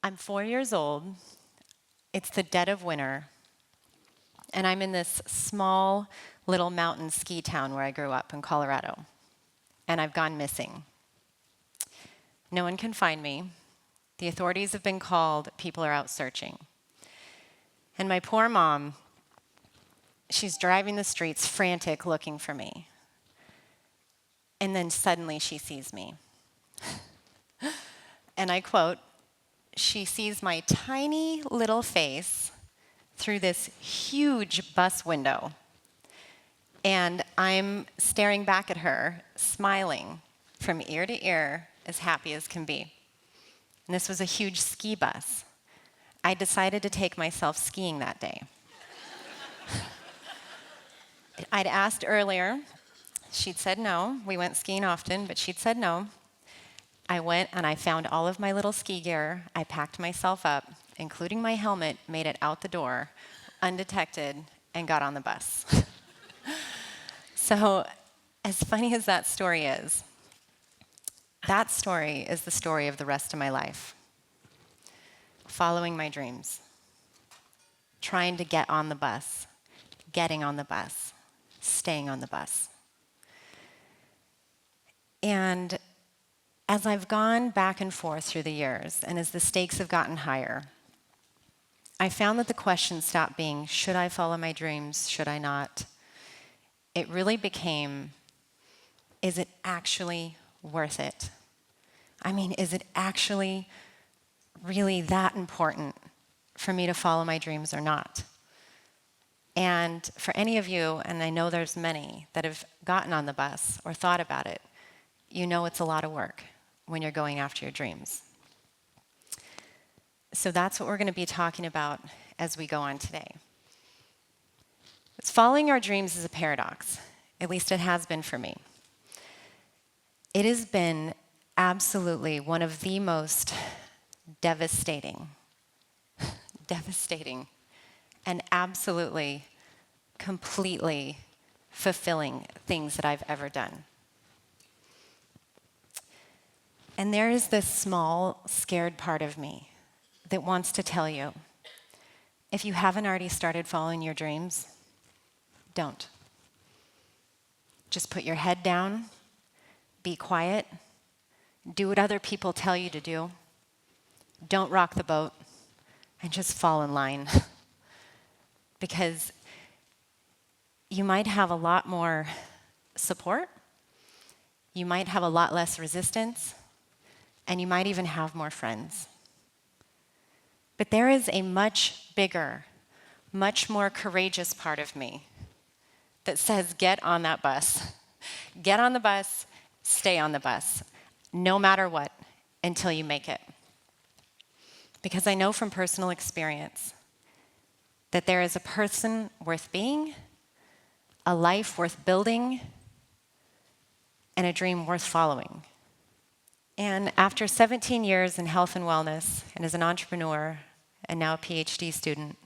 I'm 4 years old. It's the dead of winter, and I'm in this small little mountain ski town where I grew up in Colorado, and I've gone missing. No one can find me. The authorities have been called. People are out searching. And my poor mom, she's driving the streets frantic looking for me. And then suddenly she sees me. And I quote, she sees my tiny little face through this huge bus window. And I'm staring back at her, smiling from ear to ear, as happy as can be. And this was a huge ski bus. I decided to take myself skiing that day. I'd asked earlier. She'd said no. We went skiing often, but she'd said no. I went and I found all of my little ski gear. I packed myself up, including my helmet, made it out the door, undetected, and got on the bus. So, as funny as that story is the story of the rest of my life. Following my dreams, trying to get on the bus, getting on the bus, staying on the bus. And as I've gone back and forth through the years, and as the stakes have gotten higher, I found that the question stopped being, should I follow my dreams, should I not? It really became, is it actually worth it? I mean, is it actually really that important for me to follow my dreams or not? And for any of you, and I know there's many that have gotten on the bus or thought about it, you know it's a lot of work when you're going after your dreams. So that's what we're going to be talking about as we go on today. Following our dreams is a paradox. At least it has been for me. It has been absolutely one of the most devastating, and absolutely, completely fulfilling things that I've ever done. And there is this small, scared part of me that wants to tell you, if you haven't already started following your dreams, don't. Just put your head down, be quiet, do what other people tell you to do. Don't rock the boat, and just fall in line. Because you might have a lot more support, you might have a lot less resistance, and you might even have more friends. But there is a much bigger, much more courageous part of me that says, get on that bus. Get on the bus, stay on the bus, no matter what, until you make it. Because I know from personal experience that there is a person worth being, a life worth building, and a dream worth following. And after 17 years in health and wellness, and as an entrepreneur, and now a PhD student,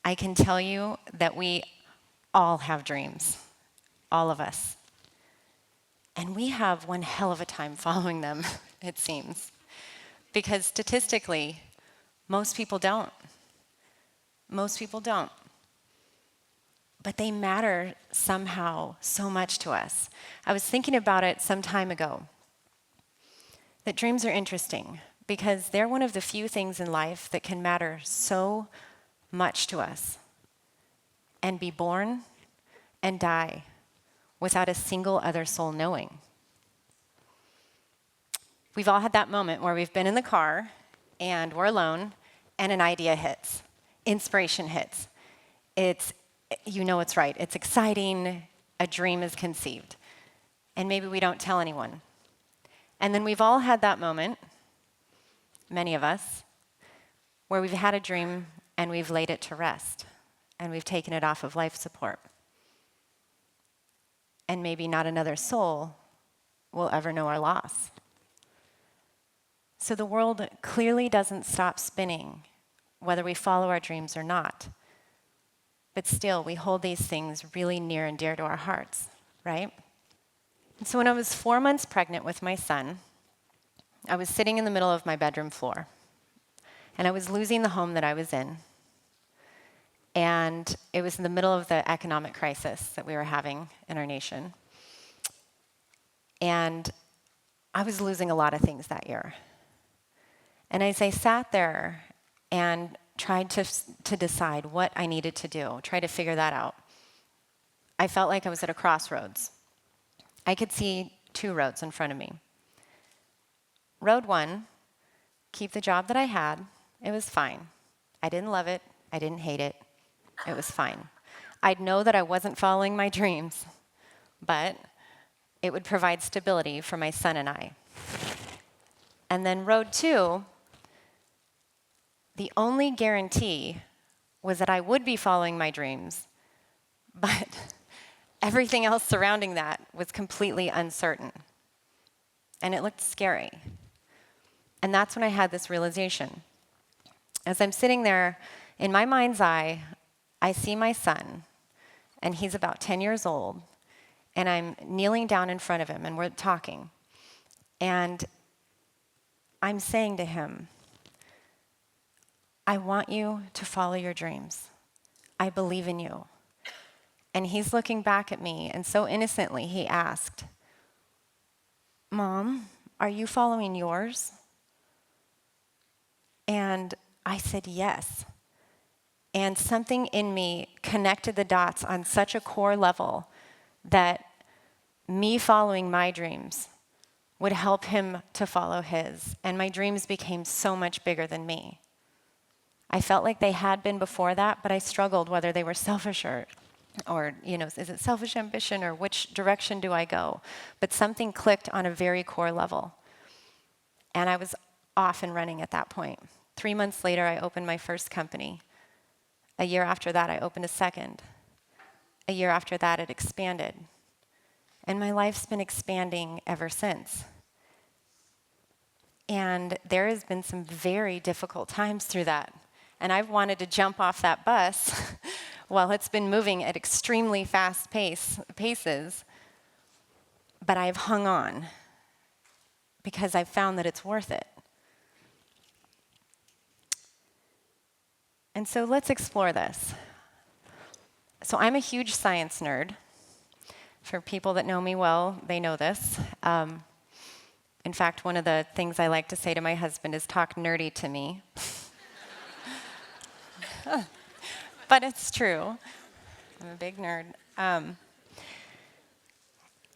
I can tell you that we all have dreams, all of us. And we have one hell of a time following them, it seems. Because statistically, most people don't. Most people don't. But they matter somehow so much to us. I was thinking about it some time ago, that dreams are interesting because they're one of the few things in life that can matter so much to us and be born and die without a single other soul knowing. We've all had that moment where we've been in the car and we're alone and an idea hits, inspiration hits. It's right, it's exciting, a dream is conceived. And maybe we don't tell anyone. And then we've all had that moment, many of us, where we've had a dream and we've laid it to rest and we've taken it off of life support. And maybe not another soul will ever know our loss. So the world clearly doesn't stop spinning, whether we follow our dreams or not. But still, we hold these things really near and dear to our hearts, right? And so when I was 4 months pregnant with my son, I was sitting in the middle of my bedroom floor. And I was losing the home that I was in. And it was in the middle of the economic crisis that we were having in our nation. And I was losing a lot of things that year. And as I sat there and tried to decide what I needed to do, try to figure that out, I felt like I was at a crossroads. I could see two roads in front of me. Road one, keep the job that I had. It was fine. I didn't love it. I didn't hate it. It was fine. I'd know that I wasn't following my dreams, but it would provide stability for my son and I. And then road two, the only guarantee was that I would be following my dreams, but everything else surrounding that was completely uncertain. And it looked scary. And that's when I had this realization. As I'm sitting there, in my mind's eye, I see my son, and he's about 10 years old, and I'm kneeling down in front of him, and we're talking. And I'm saying to him, I want you to follow your dreams. I believe in you. And he's looking back at me, and so innocently he asked, Mom, are you following yours? And I said yes. And something in me connected the dots on such a core level that me following my dreams would help him to follow his. And my dreams became so much bigger than me. I felt like they had been before that, but I struggled whether they were selfish or is it selfish ambition or which direction do I go? But something clicked on a very core level. And I was off and running at that point. 3 months later, I opened my first company. A year after that, I opened a second. A year after that, it expanded. And my life's been expanding ever since. And there has been some very difficult times through that. And I've wanted to jump off that bus while it's been moving at extremely fast paces, but I've hung on because I've found that it's worth it. And so let's explore this. So I'm a huge science nerd. For people that know me well, they know this. In fact, one of the things I like to say to my husband is talk nerdy to me. But it's true. I'm a big nerd.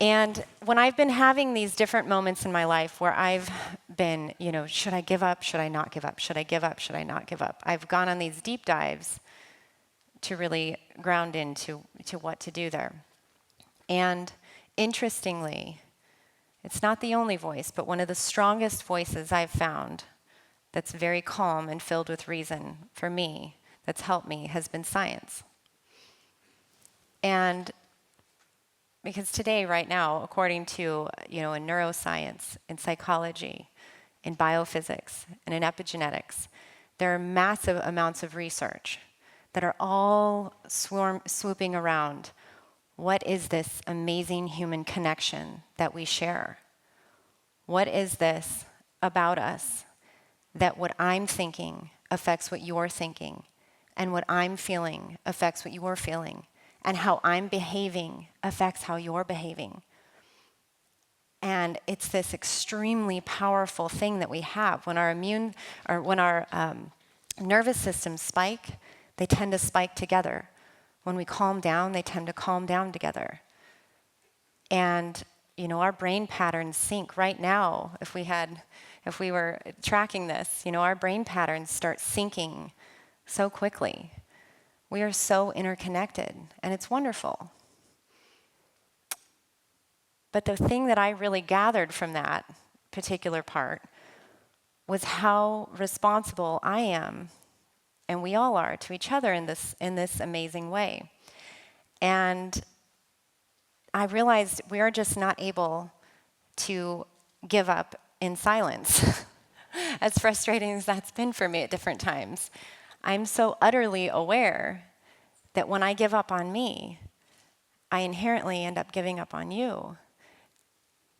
And when I've been having these different moments in my life where I've been, should I give up? Should I not give up? Should I give up? Should I not give up? I've gone on these deep dives to really ground into what to do there. And interestingly, it's not the only voice, but one of the strongest voices I've found that's very calm and filled with reason for me, that's helped me, has been science. And because today, right now, according to, in neuroscience, in psychology, in biophysics, and in epigenetics, there are massive amounts of research that are all swooping around. What is this amazing human connection that we share? What is this about us that what I'm thinking affects what you're thinking, and what I'm feeling affects what you're feeling, and how I'm behaving affects how you're behaving? And it's this extremely powerful thing that we have. When our nervous systems spike, they tend to spike together. When we calm down, they tend to calm down together. And, our brain patterns sync right now. If we were tracking this, our brain patterns start syncing so quickly. We are so interconnected, and it's wonderful. But the thing that I really gathered from that particular part was how responsible I am, and we all are, to each other in this amazing way. And I realized we are just not able to give up in silence, as frustrating as that's been for me at different times. I'm so utterly aware that when I give up on me, I inherently end up giving up on you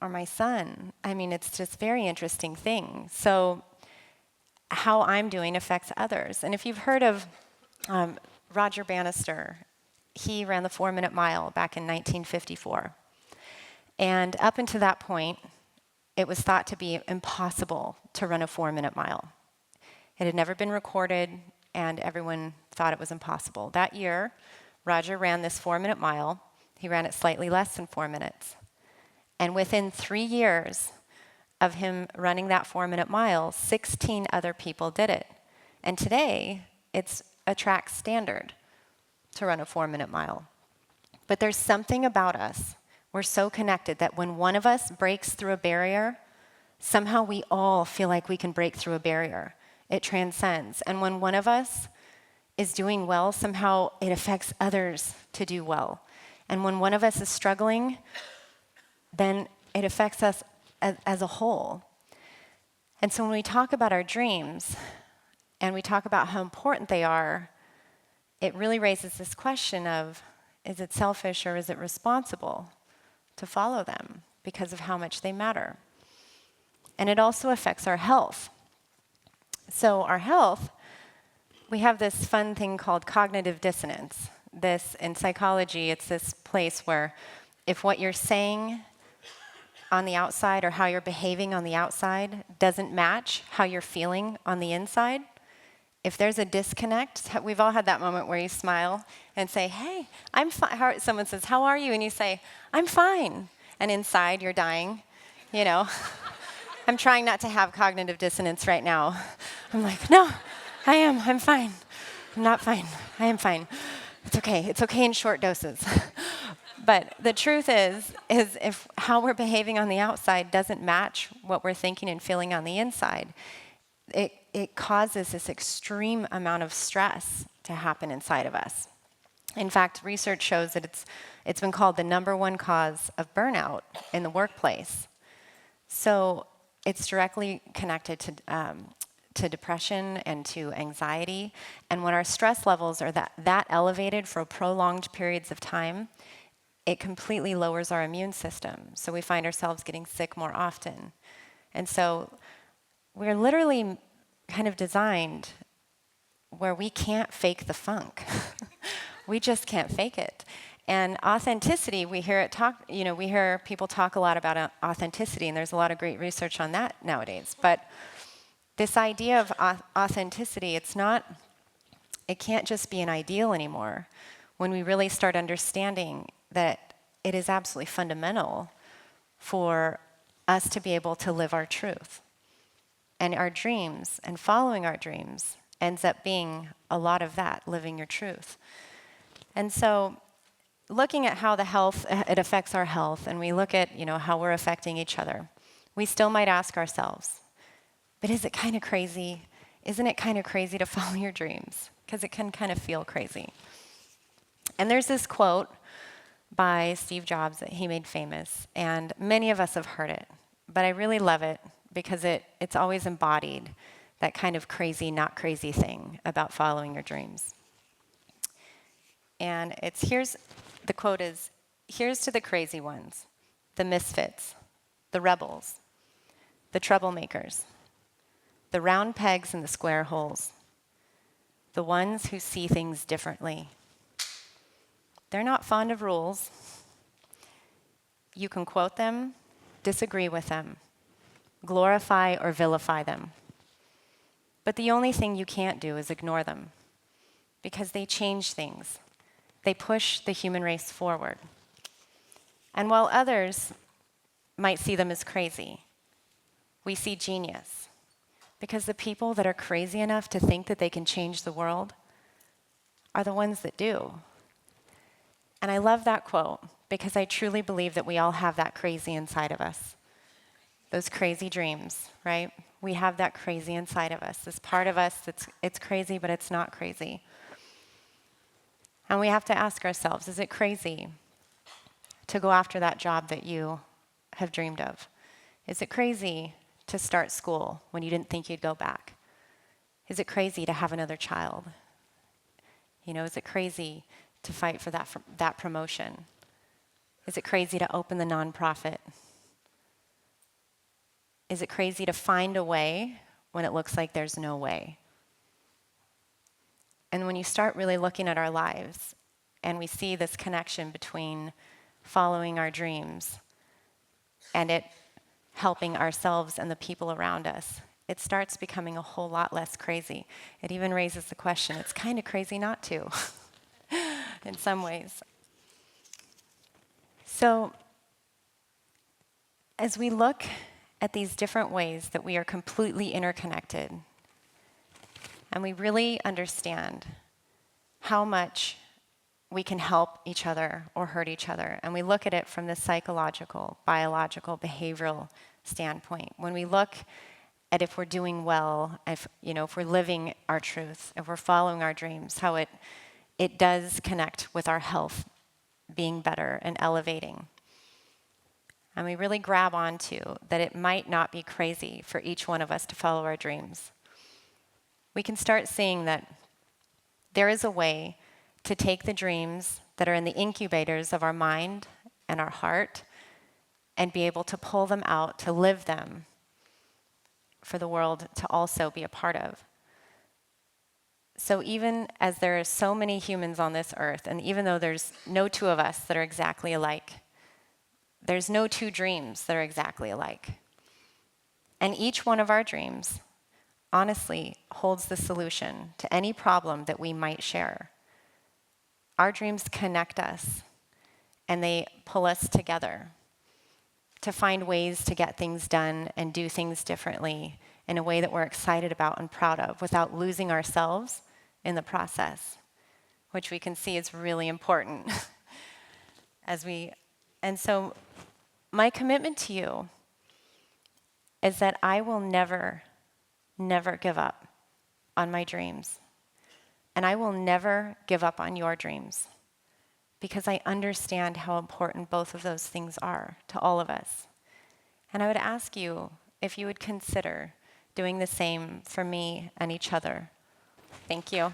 or my son. It's just a very interesting thing. So how I'm doing affects others. And if you've heard of Roger Bannister, he ran the 4-minute mile back in 1954. And up until that point, it was thought to be impossible to run a 4-minute mile. It had never been recorded, and everyone thought it was impossible. That year, Roger ran this 4-minute mile. He ran it slightly less than 4 minutes. And within 3 years of him running that 4-minute mile, 16 other people did it. And today, it's a track standard to run a 4-minute mile. But there's something about us. We're so connected that when one of us breaks through a barrier, somehow we all feel like we can break through a barrier. It transcends. And when one of us is doing well, somehow it affects others to do well. And when one of us is struggling, then it affects us as a whole. And so when we talk about our dreams and we talk about how important they are, it really raises this question of, is it selfish or is it responsible to follow them because of how much they matter? And it also affects our health. So our health, we have this fun thing called cognitive dissonance. This, in psychology, it's this place where if what you're saying on the outside or how you're behaving on the outside doesn't match how you're feeling on the inside, if there's a disconnect, we've all had that moment where you smile and say, hey, I'm fine. Someone says, how are you? And you say, I'm fine. And inside you're dying, you know. I'm trying not to have cognitive dissonance right now. I'm like, no, I'm fine. I'm not fine. I am fine. It's okay. It's okay in short doses. But the truth is if how we're behaving on the outside doesn't match what we're thinking and feeling on the inside, it causes this extreme amount of stress to happen inside of us. In fact, research shows that it's been called the #1 cause of burnout in the workplace. So it's directly connected to depression and to anxiety. And when our stress levels are that elevated for prolonged periods of time, it completely lowers our immune system. So we find ourselves getting sick more often. And so we're literally kind of designed where we can't fake the funk. We just can't fake it. And authenticity, we hear people talk a lot about authenticity, and there's a lot of great research on that nowadays. But this idea of authenticity, it can't just be an ideal anymore when we really start understanding that it is absolutely fundamental for us to be able to live our truth. And our dreams and following our dreams ends up being a lot of that, living your truth. And so looking at how it affects our health, and we look at how we're affecting each other, we still might ask ourselves, but is it kind of crazy? Isn't it kind of crazy to follow your dreams? Because it can kind of feel crazy. And there's this quote by Steve Jobs that he made famous, and many of us have heard it, but I really love it because it's always embodied that kind of crazy, not crazy thing about following your dreams. And the quote is, here's to the crazy ones, the misfits, the rebels, the troublemakers, the round pegs in the square holes, the ones who see things differently. They're not fond of rules. You can quote them, disagree with them, glorify or vilify them. But the only thing you can't do is ignore them, because they change things. They push the human race forward. And while others might see them as crazy, we see genius. Because the people that are crazy enough to think that they can change the world are the ones that do. And I love that quote because I truly believe that we all have that crazy inside of us. Those crazy dreams, right? We have that crazy inside of us. This part of us it's crazy, but it's not crazy. And we have to ask ourselves, is it crazy to go after that job that you have dreamed of? Is it crazy to start school when you didn't think you'd go back? Is it crazy to have another child? Is it crazy to fight for that promotion? Is it crazy to open the nonprofit? Is it crazy to find a way when it looks like there's no way. And when you start really looking at our lives and we see this connection between following our dreams and it helping ourselves and the people around us, it starts becoming a whole lot less crazy. It even raises the question, it's kind of crazy not to, in some ways. So, as we look at these different ways that we are completely interconnected, and we really understand how much we can help each other or hurt each other, and we look at it from the psychological, biological, behavioral standpoint, when we look at if we're doing well, if we're living our truth, if we're following our dreams, how it does connect with our health being better and elevating. And we really grab onto that it might not be crazy for each one of us to follow our dreams. We can start seeing that there is a way to take the dreams that are in the incubators of our mind and our heart and be able to pull them out, to live them for the world to also be a part of. So even as there are so many humans on this earth, and even though there's no two of us that are exactly alike, there's no two dreams that are exactly alike. And each one of our dreams, honestly, holds the solution to any problem that we might share. Our dreams connect us, and they pull us together to find ways to get things done and do things differently in a way that we're excited about and proud of without losing ourselves in the process, which we can see is really important. And so my commitment to you is that I will never, never give up on my dreams. And I will never give up on your dreams because I understand how important both of those things are to all of us. And I would ask you if you would consider doing the same for me and each other. Thank you.